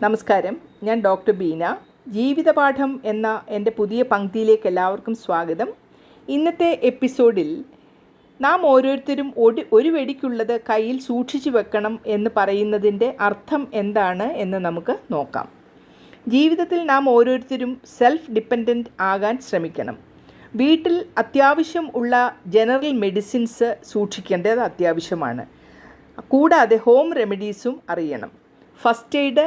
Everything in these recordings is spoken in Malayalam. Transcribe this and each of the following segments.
നമസ്കാരം, ഞാൻ ഡോക്ടർ ബീന. ജീവിതപാഠം എന്ന എൻ്റെ പുതിയ പങ്ക്തിയിലേക്ക് എല്ലാവർക്കും സ്വാഗതം. ഇന്നത്തെ എപ്പിസോഡിൽ നാം ഓരോരുത്തരും ഒരു വെടിക്കുള്ളത് കയ്യിൽ സൂക്ഷിച്ചു വെക്കണം എന്ന് പറയുന്നതിൻ്റെ അർത്ഥം എന്താണ് എന്ന് നമുക്ക് നോക്കാം. ജീവിതത്തിൽ നാം ഓരോരുത്തരും സെൽഫ് ഡിപ്പെൻഡൻ്റ് ആകാൻ ശ്രമിക്കണം. വീട്ടിൽ അത്യാവശ്യം ഉള്ള ജനറൽ മെഡിസിൻസ് സൂക്ഷിക്കേണ്ടത് അത്യാവശ്യമാണ്. കൂടാതെ ഹോം റെമഡീസും അറിയണം. ഫസ്റ്റ് എയ്ഡ്,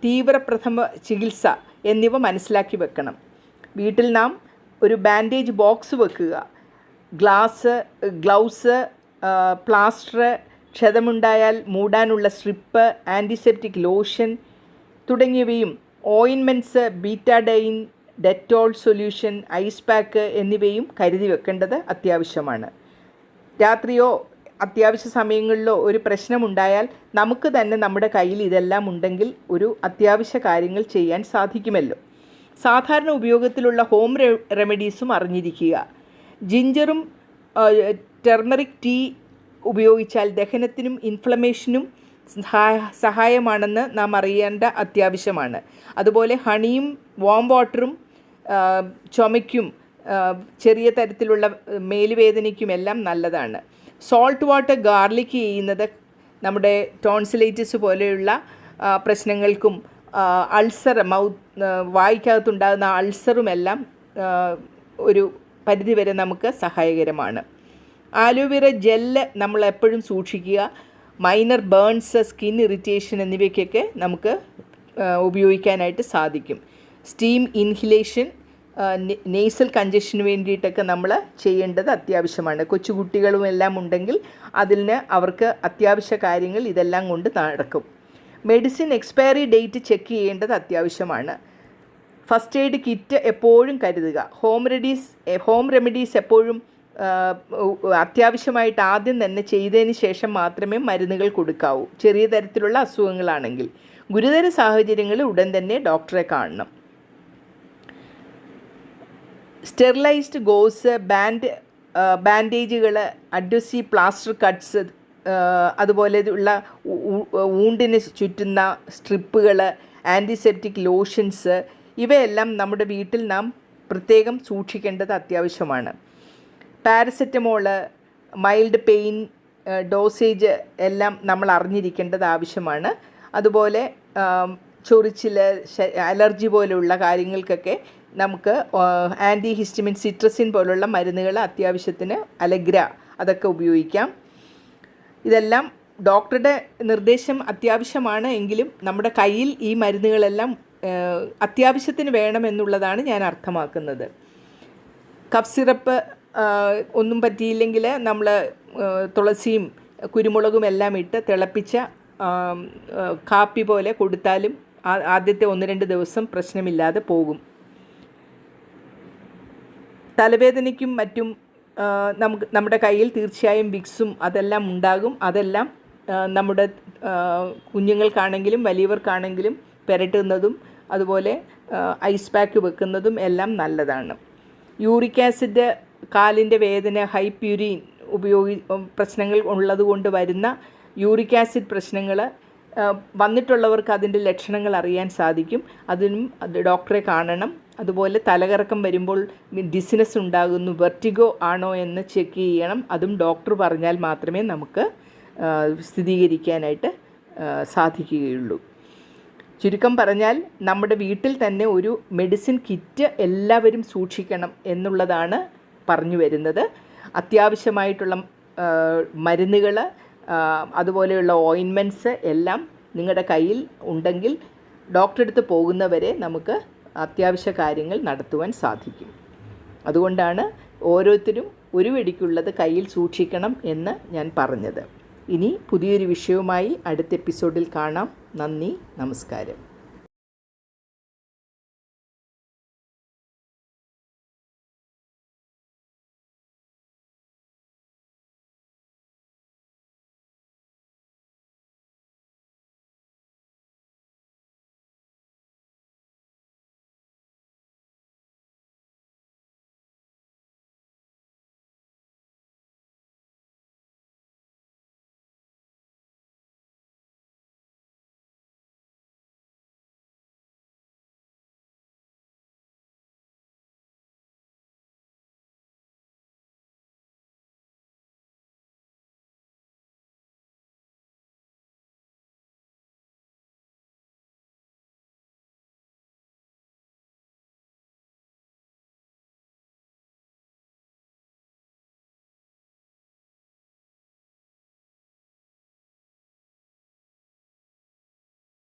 തീവ്രപ്രഥമ ചികിത്സ എന്നിവ മനസ്സിലാക്കി വെക്കണം. വീട്ടിൽ നാം ഒരു ബാൻഡേജ് ബോക്സ് വെക്കുക. ഗ്ലൗസ്, പ്ലാസ്റ്റർ, ക്ഷതമുണ്ടായാൽ മൂടാനുള്ള സ്ട്രിപ്പ്, ആൻറ്റിസെപ്റ്റിക് ലോഷൻ തുടങ്ങിയവയും, ointments, Betadine, Dettol solution, ice pack എന്നിവയും കരുതി വെക്കേണ്ടത് അത്യാവശ്യമാണ്. രാത്രിയോ അത്യാവശ്യ സമയങ്ങളിലോ ഒരു പ്രശ്നമുണ്ടായാൽ നമുക്ക് തന്നെ നമ്മുടെ കയ്യിൽ ഇതെല്ലാം ഉണ്ടെങ്കിൽ ഒരു അത്യാവശ്യ കാര്യങ്ങൾ ചെയ്യാൻ സാധിക്കുമല്ലോ. സാധാരണ ഉപയോഗത്തിലുള്ള ഹോം റെമഡീസും അറിഞ്ഞിരിക്കുക. ജിഞ്ചറും ടെർമറിക് ടീ ഉപയോഗിച്ചാൽ ദഹനത്തിനും ഇൻഫ്ലമേഷനും സഹായമാണെന്ന് നാം അറിയേണ്ട അത്യാവശ്യമാണ്. അതുപോലെ ഹണിയും വാം വാട്ടറും ചുമയ്ക്കും ചെറിയ തരത്തിലുള്ള മേലുവേദനയ്ക്കുമെല്ലാം നല്ലതാണ്. സോൾട്ട് വാട്ടർ ഗാർലിക് ചെയ്യുന്നത് നമ്മുടെ ടോൺസിലൈറ്റിസ് പോലെയുള്ള പ്രശ്നങ്ങൾക്കും അൾസർ, വായ്ക്കകത്തുണ്ടാകുന്ന അൾസറുമെല്ലാം ഒരു പരിധിവരെ നമുക്ക് സഹായകരമാണ്. ആലോവേറ ജെല്ല് നമ്മൾ എപ്പോഴും സൂക്ഷിക്കുക. മൈനർ ബേൺസ്, സ്കിൻ ഇറിറ്റേഷൻ എന്നിവയ്ക്കൊക്കെ നമുക്ക് ഉപയോഗിക്കാനായിട്ട് സാധിക്കും. സ്റ്റീം ഇൻഹിലേഷൻ, നേസൽ കഞ്ചഷന് വേണ്ടിയിട്ടൊക്കെ നമ്മൾ ചെയ്യേണ്ടത് അത്യാവശ്യമാണ്. കൊച്ചുകുട്ടികളും എല്ലാം ഉണ്ടെങ്കിൽ അവർക്ക് അത്യാവശ്യ കാര്യങ്ങൾ ഇതെല്ലാം കൊണ്ട് നടക്കും. മെഡിസിൻ എക്സ്പയറി ഡേറ്റ് ചെക്ക് ചെയ്യേണ്ടത് അത്യാവശ്യമാണ്. ഫസ്റ്റ് എയ്ഡ് കിറ്റ് എപ്പോഴും കരുതുക. ഹോം റെമഡീസ് എപ്പോഴും അത്യാവശ്യമായിട്ട് ആദ്യം തന്നെ ചെയ്തതിന് ശേഷം മാത്രമേ മരുന്നുകൾ കൊടുക്കാവൂ. ചെറിയ തരത്തിലുള്ള അസുഖങ്ങളാണെങ്കിൽ. ഗുരുതര സാഹചര്യങ്ങളിൽ ഉടൻ തന്നെ ഡോക്ടറെ കാണണം. സ്റ്റെറിലൈസ്ഡ് ഗോസ്, ബാൻഡേജുകൾ, അഡ്വസീവ് പ്ലാസ്റ്റർ കട്ട്സ്, അതുപോലെയുള്ള വൂണ്ടിന് ചുറ്റുന്ന സ്ട്രിപ്പുകൾ, ആൻറ്റിസെപ്റ്റിക് ലോഷൻസ് ഇവയെല്ലാം നമ്മുടെ വീട്ടിൽ നാം പ്രത്യേകം സൂക്ഷിക്കേണ്ടത് അത്യാവശ്യമാണ്. പാരസെറ്റമോള്, മൈൽഡ് പെയിൻ ഡോസേജ് എല്ലാം നമ്മൾ അറിഞ്ഞിരിക്കേണ്ടത് ആവശ്യമാണ്. അതുപോലെ ചൊറിച്ചിൽ, അലർജി പോലെയുള്ള കാര്യങ്ങൾക്കൊക്കെ നമുക്ക് ആൻറ്റി ഹിസ്റ്റമിൻ, സിട്രസിൻ പോലുള്ള മരുന്നുകൾ അത്യാവശ്യത്തിന്, അലഗ്ര അതൊക്കെ ഉപയോഗിക്കാം. ഇതെല്ലാം ഡോക്ടറുടെ നിർദ്ദേശം അത്യാവശ്യമാണ് എങ്കിലും നമ്മുടെ കയ്യിൽ ഈ മരുന്നുകളെല്ലാം അത്യാവശ്യത്തിന് വേണമെന്നുള്ളതാണ് ഞാൻ അർത്ഥമാക്കുന്നത്. കഫ് സിറപ്പ് ഒന്നും പറ്റിയില്ലെങ്കിൽ നമ്മൾ തുളസിയും കുരുമുളകും എല്ലാം ഇട്ട് തിളപ്പിച്ച കാപ്പി പോലെ കൊടുത്താലും ആദ്യത്തെ 1-2 ദിവസം പ്രശ്നമില്ലാതെ പോകും. തലവേദനയ്ക്കും മറ്റും നമ്മുടെ കയ്യിൽ തീർച്ചയായും വിക്സും അതെല്ലാം ഉണ്ടാകും. അതെല്ലാം നമ്മുടെ കുഞ്ഞുങ്ങൾക്കാണെങ്കിലും വലിയവർക്കാണെങ്കിലും പുരട്ടുന്നതും അതുപോലെ ഐസ് പാക്ക് വെക്കുന്നതും എല്ലാം നല്ലതാണ്. യൂറിക് ആസിഡ്, കാലിൻ്റെ വേദന, ഹൈപ്യൂരിൻ പ്രശ്നങ്ങൾ ഉള്ളതുകൊണ്ട് വരുന്ന യൂറിക് ആസിഡ് പ്രശ്നങ്ങൾ വന്നിട്ടുള്ളവർക്ക് അതിൻ്റെ ലക്ഷണങ്ങൾ അറിയാൻ സാധിക്കും. അതിനും ഡോക്ടറെ കാണണം. അതുപോലെ തലകറക്കം വരുമ്പോൾ ഡിസിനസ് ഉണ്ടാകുന്നു, വെർട്ടിഗോ ആണോ എന്ന് ചെക്ക് ചെയ്യണം. അതും ഡോക്ടർ പറഞ്ഞാൽ മാത്രമേ നമുക്ക് സ്ഥിരീകരിക്കാനായിട്ട് സാധിക്കുകയുള്ളൂ. ചുരുക്കം പറഞ്ഞാൽ നമ്മുടെ വീട്ടിൽ തന്നെ ഒരു മെഡിസിൻ കിറ്റ് എല്ലാവരും സൂക്ഷിക്കണം എന്നുള്ളതാണ് പറഞ്ഞു വരുന്നത്. അത്യാവശ്യമായിട്ടുള്ള മരുന്നുകൾ, അതുപോലെയുള്ള ഓയിൻമെൻറ്റ്സ് എല്ലാം നിങ്ങളുടെ കയ്യിൽ ഉണ്ടെങ്കിൽ ഡോക്ടറെ അടുത്ത് പോകുന്നവരെ നമുക്ക് അത്യാവശ്യ കാര്യങ്ങൾ നടത്തുവാൻ സാധിക്കും. അതുകൊണ്ടാണ് ഓരോരുത്തരും ഒരു വെടിക്കുള്ളത് കയ്യിൽ സൂക്ഷിക്കണം എന്ന് ഞാൻ പറഞ്ഞത്. ഇനി പുതിയൊരു വിഷയവുമായി അടുത്ത എപ്പിസോഡിൽ കാണാം. നന്ദി, നമസ്കാരം.